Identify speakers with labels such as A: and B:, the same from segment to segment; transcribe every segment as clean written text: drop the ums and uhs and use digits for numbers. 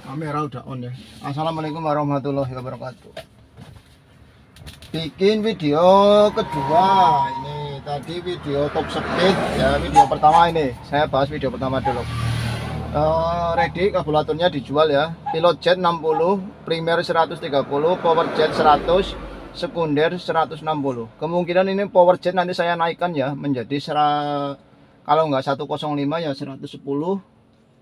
A: Kamera udah on ya. Assalamualaikum warahmatullahi wabarakatuh. Bikin video kedua. Ini tadi video top speed ya. Video pertama ini saya bahas video pertama dulu. Ready, karburatornya dijual ya. Pilot jet 60, primer 130, power jet 100, sekunder 160. Kemungkinan ini power jet nanti saya naikkan ya menjadi kalau nggak 105 ya 110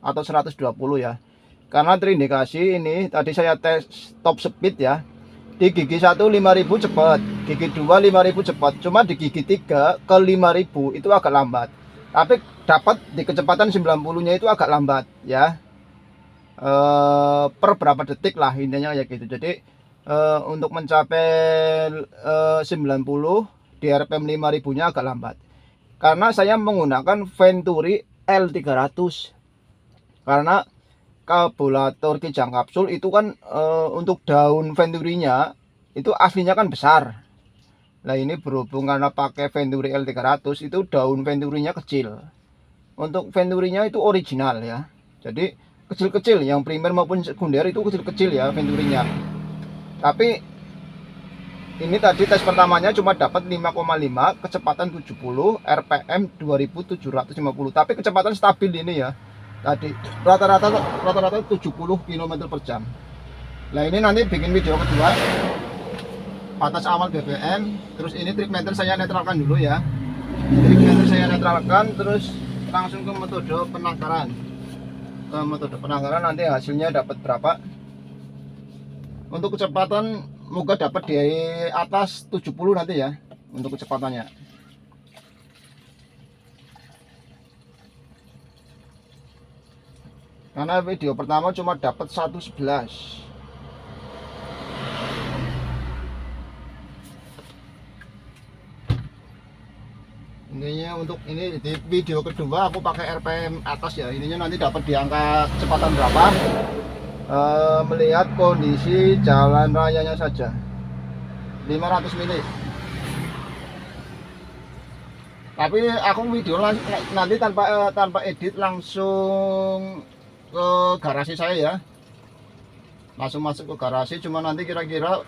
A: atau 120 ya. Karena terindikasi ini tadi saya tes top speed ya. Di gigi 1 5000 cepat, gigi 2 5000 cepat. Cuma di gigi 3 ke 5000 itu agak lambat. Tapi dapat di kecepatan 90-nya itu agak lambat ya. Per berapa detik lah intinya ya gitu. Jadi untuk mencapai 90 di RPM 5000-nya agak lambat. Karena saya menggunakan Venturi L300. Karena karburator kijang kapsul itu kan untuk daun Venturinya itu aslinya kan besar. Nah ini berhubung karena pakai Venturi L300 itu daun Venturinya kecil. Untuk Venturinya itu original ya. Jadi kecil-kecil, yang primer maupun sekunder itu kecil-kecil ya Venturinya. Tapi ini tadi tes pertamanya cuma dapat 5,5, kecepatan 70, RPM 2750. Tapi kecepatan stabil ini ya. Tadi rata-rata 70 km/jam. Nah ini nanti bikin video kedua, batas awal BBM, terus ini trik meter saya netralkan dulu ya. Trik meter saya netralkan, terus langsung ke metode penangkaran. Ke metode penangkaran nanti hasilnya dapat berapa. Untuk kecepatan moga dapat di atas 70 nanti ya untuk kecepatannya. Karena video pertama cuma dapat 111. Intinya untuk ini di video kedua aku pakai RPM atas ya. Ininya nanti dapat di angka kecepatan berapa. Melihat kondisi jalan rayanya saja 500 mili. Tapi aku video nanti tanpa edit langsung ke garasi saya ya, langsung masuk ke garasi. Cuma nanti kira-kira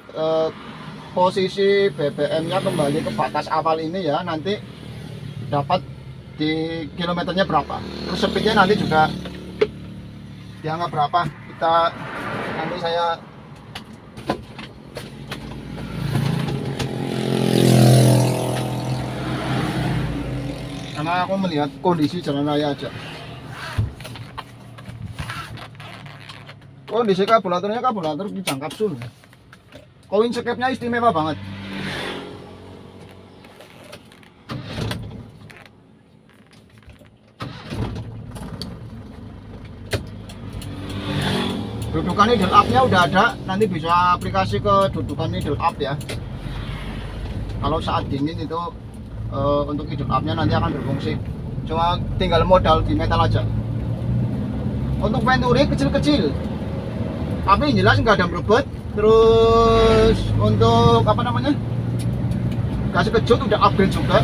A: posisi BBM-nya kembali ke batas awal ini ya, nanti dapat di kilometernya berapa, terus speednya nanti juga dianggap berapa. Nanti saya karena aku melihat kondisi jalan raya aja. Kondisi karburatornya karburator kijang kapsul. Koin skepnya istimewa banget. Dudukan needle up-nya udah ada, nanti bisa aplikasi ke dudukan needle up ya. Kalau saat dingin itu untuk needle up-nya nanti akan berfungsi. Cuma tinggal modal di metal aja. Untuk Venturi kecil-kecil, tapi jelas nggak ada berebut. Terus untuk apa namanya, gas kejut udah upgrade juga,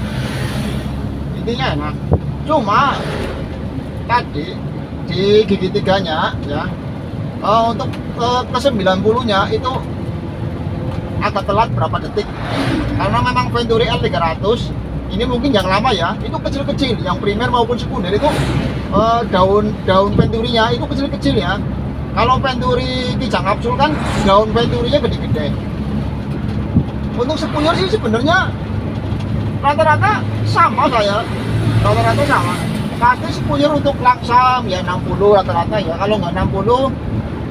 A: intinya enak. Cuma tadi di gigi 3-nya ya, untuk ke 90-nya itu agak telat berapa detik, karena memang Venturi L300 ini mungkin yang lama ya, itu kecil-kecil, yang primer maupun sekunder itu daun Venturinya itu kecil-kecil ya. Kalau Venturi kijang kapsul kan daun Venturinya gede-gede. Untuk spuyer sih sebenarnya rata-rata sama saya, rata-rata sama. Pasti spuyer untuk laksam ya 60 rata-rata ya. Kalau nggak 60,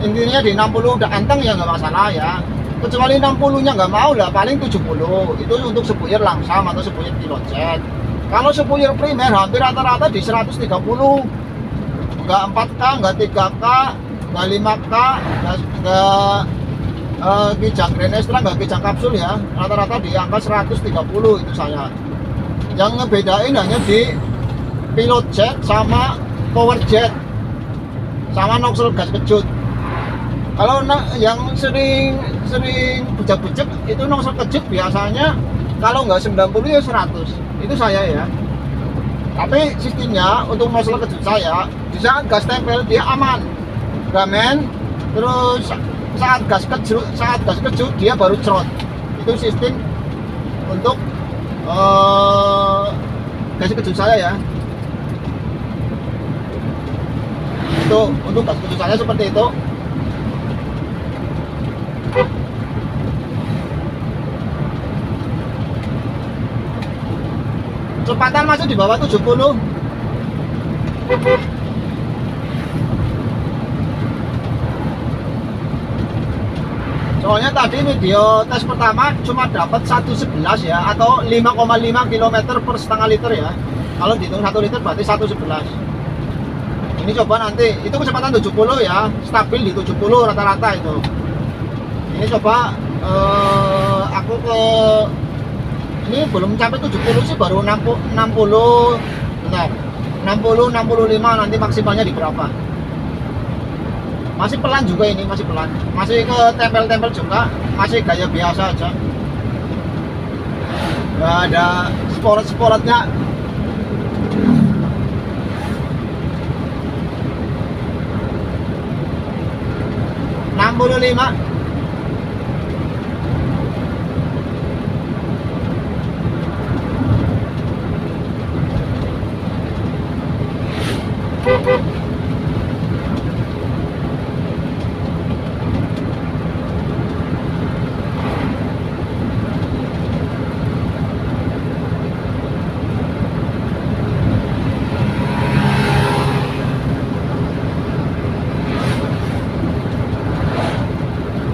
A: intinya di 60 udah anteng ya nggak masalah ya. Kecuali 60-nya nggak mau lah, paling 70. Itu untuk spuyer langsam atau spuyer pilot jet. Kalau spuyer primer hampir rata-rata di 130. Nggak 4K, nggak 3K, nggak 5K, nggak kijang Grand Extra, nggak kijang kapsul ya, rata-rata di angka 130 itu saya. Yang ngebedain hanya di pilot jet sama power jet sama nozzle gas kejut. Kalau yang sering bejek-bejek itu nozzle kejut biasanya kalau nggak 90 ya 100, itu saya ya. Tapi Tapi sistemnya untuk nozzle kejut saya, di saat gas tempel dia aman, gamen. Terus saat gas kejut dia baru cerot. Itu sistem untuk gas kejut saya ya. Itu untuk gas kejut saya seperti itu. Kecepatan masih di bawah 70. Soalnya tadi video tes pertama cuma dapat 1,11 ya, atau 5,5 km per setengah liter ya. Kalau dihitung 1 liter berarti 1,11. Ini coba nanti, itu kecepatan 70 ya, stabil di 70 rata-rata itu. Ini coba aku ke ini belum sampai 70 sih, baru 60 bentar, 60-65 nanti maksimalnya di berapa. Masih pelan juga ini, masih pelan, masih ke tempel-tempel juga, masih gaya biasa aja, nggak ada sport-sportnya. -65.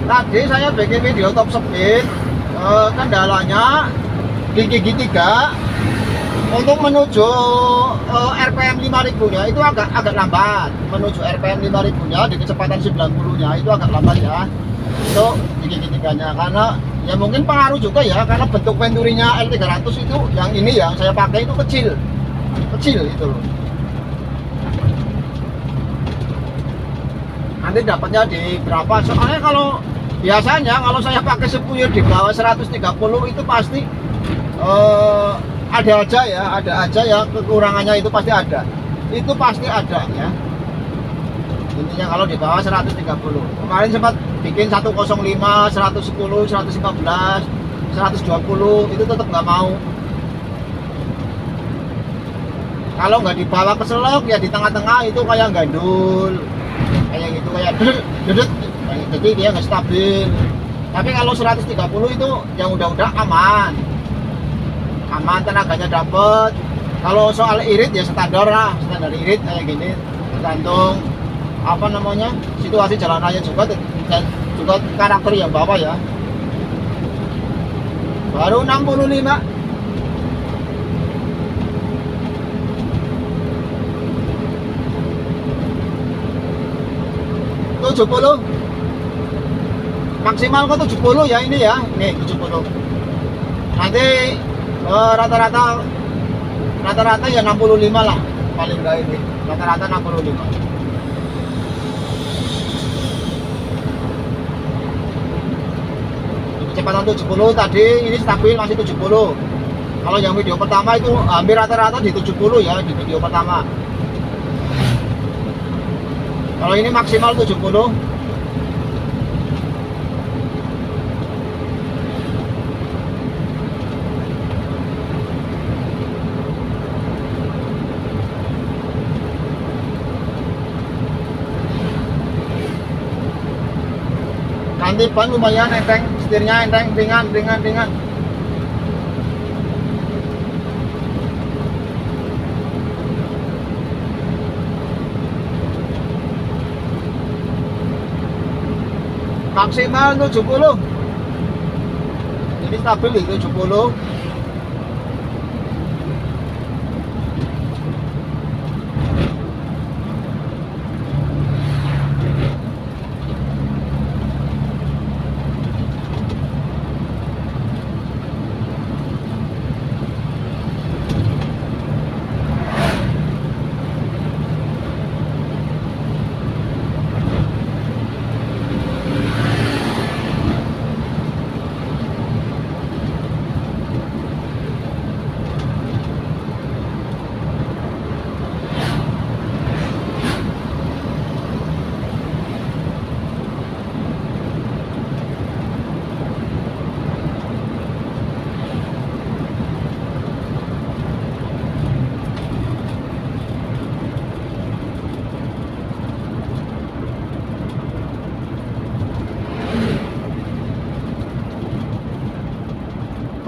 A: Tadi saya bikin video top speed, kendalanya di gigi 3 untuk menuju RPM 5000 nya itu agak lambat. Menuju RPM 5000 nya di kecepatan 90 nya itu agak lambat ya. Itu di gigi 3 nya, karena ya mungkin pengaruh juga ya, karena bentuk Venturinya L300 itu yang ini yang saya pakai itu kecil itu loh. Nanti dapatnya di berapa? Soalnya kalau biasanya kalau saya pakai sepuyo di bawah 130 itu pasti ada aja ya kekurangannya, itu pasti ada. Itu pasti ada ya. Intinya kalau di bawah 130. Kemarin sempat bikin 105, 110, 115, 120 itu tetap nggak mau. Kalau nggak dibawa ke selok ya di tengah-tengah itu kayak gandul. Kayak gitu, kayak dedet, jadi dia nggak stabil. Tapi kalau 130 itu yang udah aman, tenaganya dapet. Kalau soal irit ya standar irit kayak gini, tergantung apa namanya situasi jalan raya juga, dan juga karakter yang bawa ya. Baru 65. 70 maksimal kok 70 ya, ini ya, nih 70. Nanti rata-rata ya 65 lah paling enggak, ini rata-rata 65. Kecepatan 70 tadi, ini stabil masih 70. Kalau yang video pertama itu hampir rata-rata di 70 ya, di video pertama. Kalau ini maksimal 70. Ganti ban lumayan enteng, setirnya enteng, ringan. Maksimal 70. Ini stabil di 70.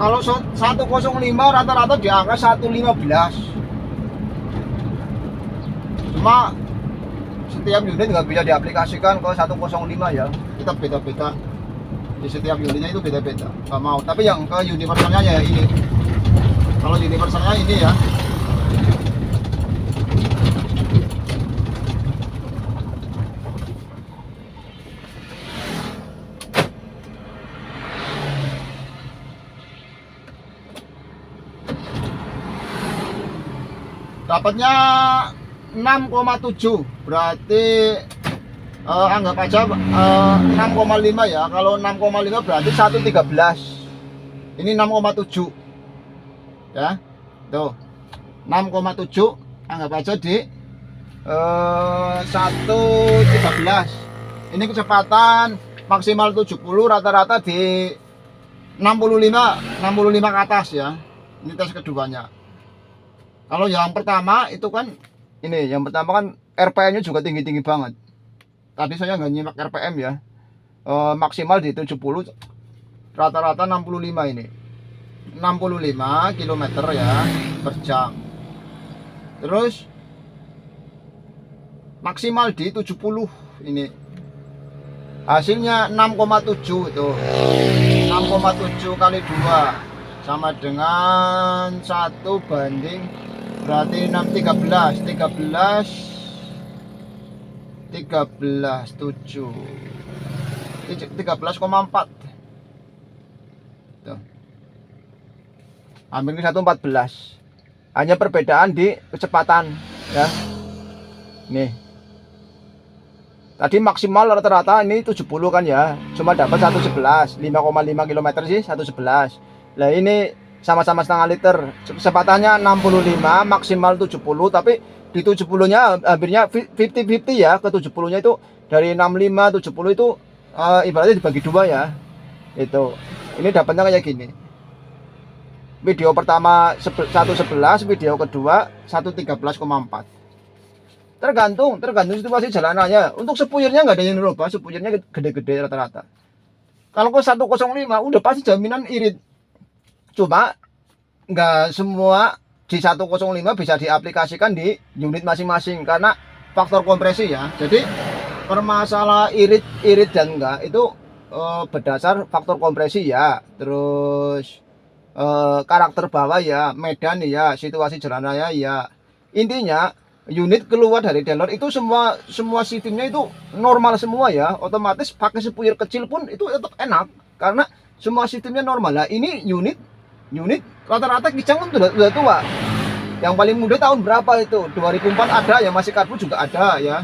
A: Kalau 105 rata-rata di angka 115. Cuma setiap unit nggak bisa diaplikasikan ke 105 ya, kita beda-beda di setiap unitnya, itu beda-beda, nggak mau. Tapi yang ke universalnya ya ini, kalau universalnya ini ya. Dapatnya 6,7, berarti anggap aja 6,5 ya. Kalau 6,5 berarti 113. Ini 6,7 ya, tuh 6,7, anggap aja di 113. Ini kecepatan maksimal 70, rata-rata di 65 ke atas ya. Ini tes keduanya. Kalau yang pertama itu kan, ini yang pertama kan RPM nya juga tinggi-tinggi banget. Tadi saya nggak nyimak RPM ya, maksimal di 70, rata-rata 65. Ini 65 km ya per jam. Terus maksimal di 70, ini hasilnya 6,7 itu. 6,7 kali 2 sama dengan 1 banding, berarti 13,7 13,4 tuh. Hampir 114. Hanya perbedaan di kecepatan ya. Nih, tadi maksimal rata-rata ini 70 kan ya, cuma dapat 111, 5,5 km sih 111. Nah ini sama-sama setengah liter, kecepatannya 65, maksimal 70, tapi di 70 nya hampirnya 50-50 ya. Ke 70 nya itu dari 65 70 itu ibaratnya dibagi dua ya. Itu ini dapatnya kayak gini. Video pertama 111, video kedua 113,4. Tergantung situasi jalanannya. Untuk sepuyernya nggak ada yang berubah, sepuyernya gede-gede rata-rata. Kalau ke 105 udah pasti jaminan irit. Cuma nggak semua di 105 bisa diaplikasikan di unit masing-masing karena faktor kompresi ya. Jadi permasalahan irit dan enggak itu berdasar faktor kompresi ya, terus karakter bawah ya, medan ya, situasi jalanannya ya. Intinya unit keluar dari dealer itu semua sistemnya itu normal semua ya, otomatis pakai sepuyer kecil pun itu tetap enak karena semua sistemnya normal. Lah ini unit rata-rata kijang kan udah tua. Yang paling muda tahun berapa itu? 2004 ada, yang masih karbu juga ada ya.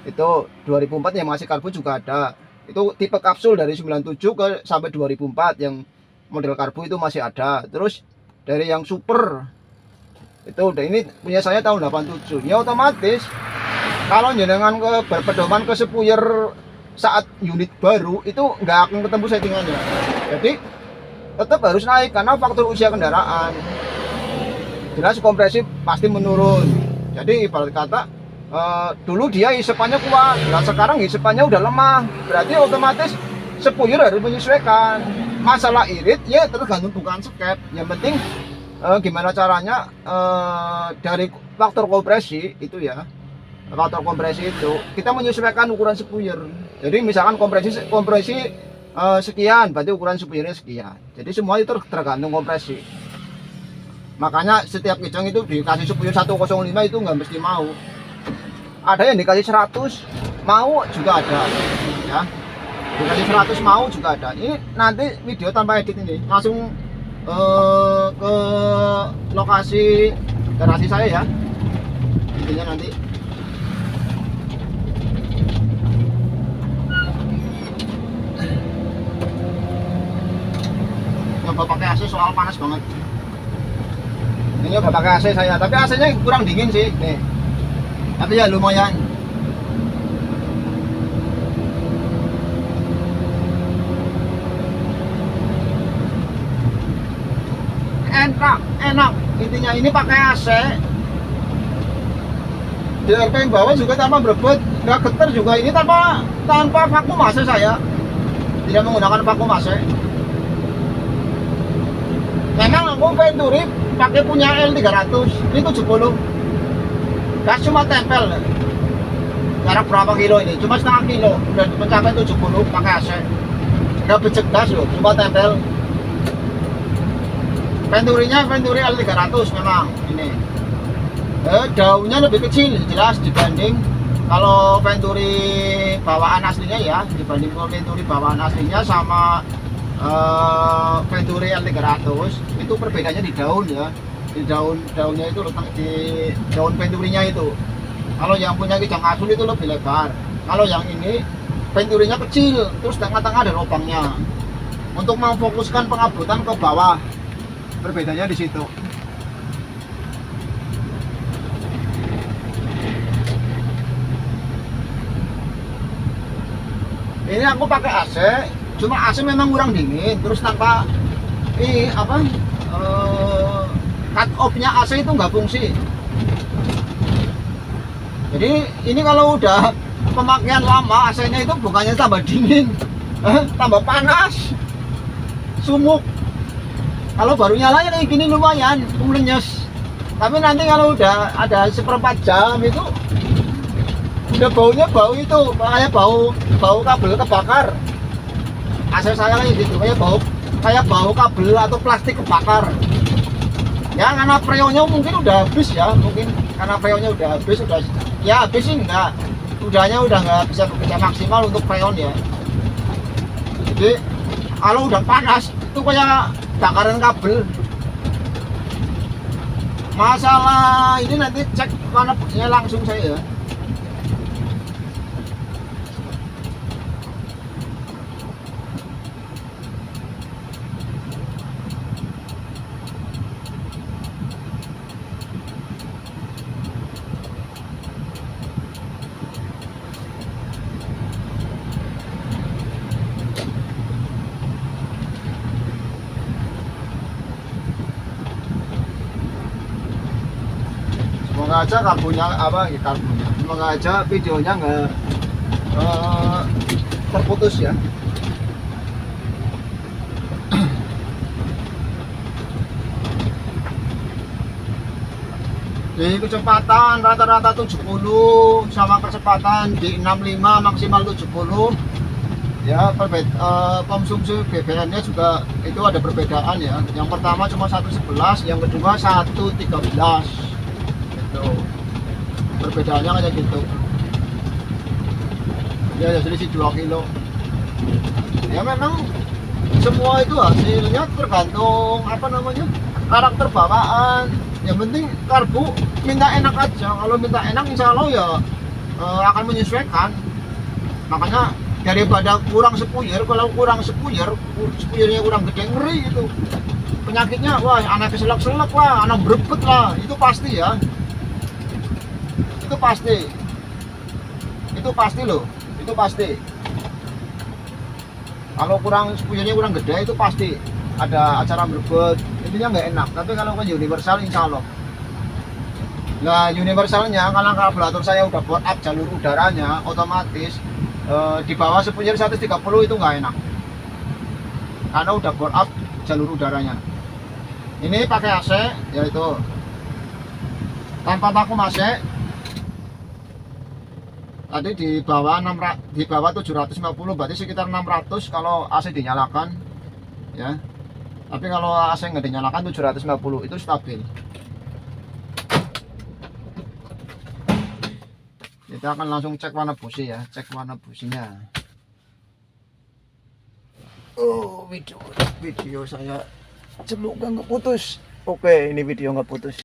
A: Itu 2004 yang masih karbu juga ada. Itu tipe kapsul dari 97 ke sampai 2004 yang model karbu itu masih ada. Terus dari yang super itu udah, ini punya saya tahun 87. Ya otomatis kalau jenengan berpedoman ke sepuyer saat unit baru itu nggak akan ketemu settingannya. Jadi tetap harus naik karena faktor usia kendaraan. Jelas kompresi pasti menurun. Jadi ibarat kata dulu dia hisepannya kuat, nah sekarang hisepannya udah lemah. Berarti otomatis sepuyer harus menyesuaikan. Masalah irit ya tergantung bukan skep. Yang penting gimana caranya dari faktor kompresi itu ya. Faktor kompresi itu kita menyesuaikan ukuran sepuyer. Jadi misalkan kompresi sekian, berarti ukuran sepuyernya sekian. Jadi semua itu tergantung kompresi. Makanya setiap kijang itu dikasih sepuyer 105 itu nggak mesti mau. Ada yang dikasih 100 mau juga ada ya. Dikasih 100 mau juga ada. Ini nanti video tanpa edit ini langsung ke lokasi garasi saya ya. Intinya nanti nyoba pakai AC soal panas banget. Ini nyoba pakai AC saya, tapi AC-nya kurang dingin sih nih. Tapi ya lumayan. Enak. Intinya ini pakai AC. Di RPM bawah juga tanpa berebut, nggak getar juga. Ini tanpa vakum AC saya. Tidak menggunakan vakum AC. Memang aku Venturi pakai punya L300 ini 70, gas cuma tempel. Jarak berapa kilo ini? Cuma setengah kilo, udah mencapai 70 pakai AC. Nggak becek gas loh, cuma tempel. Venturinya Venturi L300 memang ini. Daunnya lebih kecil jelas dibanding kalau Venturi bawaan aslinya ya, dibanding Venturi bawaan aslinya sama Venturi L300 itu perbedaannya di daun ya. Di daunnya itu letak di daun Venturinya itu. Kalau yang punya Kijang Asul itu lebih lebar. Kalau yang ini Venturinya kecil, terus tengah-tengah ada lubangnya. Untuk memfokuskan pengabutan ke bawah. Perbedaannya di situ. Ini aku pakai AC, cuma AC memang kurang dingin, terus tanpa cut off-nya AC itu nggak fungsi. Jadi ini kalau udah pemakaian lama, AC-nya itu bukannya tambah dingin, tambah panas, sumuk. Kalau baru nyalanya kayak gini lumayan, melenyes. Tapi nanti kalau udah ada seperempat jam itu udah baunya bau itu, kayak bau kabel kebakar. AC saya kayak gitu, kayak bau kabel atau plastik kebakar. Ya karena freonnya mungkin udah habis ya, mungkin karena freonnya udah habis, ya habis sih enggak, udahnya udah nggak bisa bekerja maksimal untuk freon ya. Jadi kalau udah panas itu kayak bakaran kabel. Masalah ini nanti cek mana ya langsung saya ya. Semoga aja karbunya semoga aja videonya nggak terputus ya. Di kecepatan rata-rata 70 sama kecepatan di 65 maksimal 70 ya. Konsumsi BBM-nya juga itu ada perbedaan ya. Yang pertama cuma 111, yang kedua 113 itu perbedaannya kayak gitu ya. Selisih 2 kilo ya. Memang semua itu hasilnya tergantung karakter bawaan. Yang penting karbu minta enak aja. Kalau minta enak insya Allah ya akan menyesuaikan. Makanya daripada kurang sepuyer, kalau kurang sepuyernya kurang gede, ngeri gitu penyakitnya. Wah, anak keselak-selak, wah anak berebet lah, itu pasti ya. Itu pasti loh, itu pasti. Kalau sepuyernya kurang gede itu pasti ada acara berebet, intinya nggak enak. Tapi kalau ke universal insya Allah. Nah universalnya karena karburator saya udah buat up jalur udaranya otomatis di bawah sepuyer 130 itu nggak enak karena udah bore up jalur udaranya. Ini pakai AC yaitu tanpa vakum AC. Tadi di bawah 750, berarti sekitar 600 kalau AC dinyalakan ya. Tapi kalau AC nggak dinyalakan 750 itu stabil. Kita akan langsung cek warna busi ya, cek warna businya. Oh, video saya celupkan nggak putus. Oke, ini video nggak putus.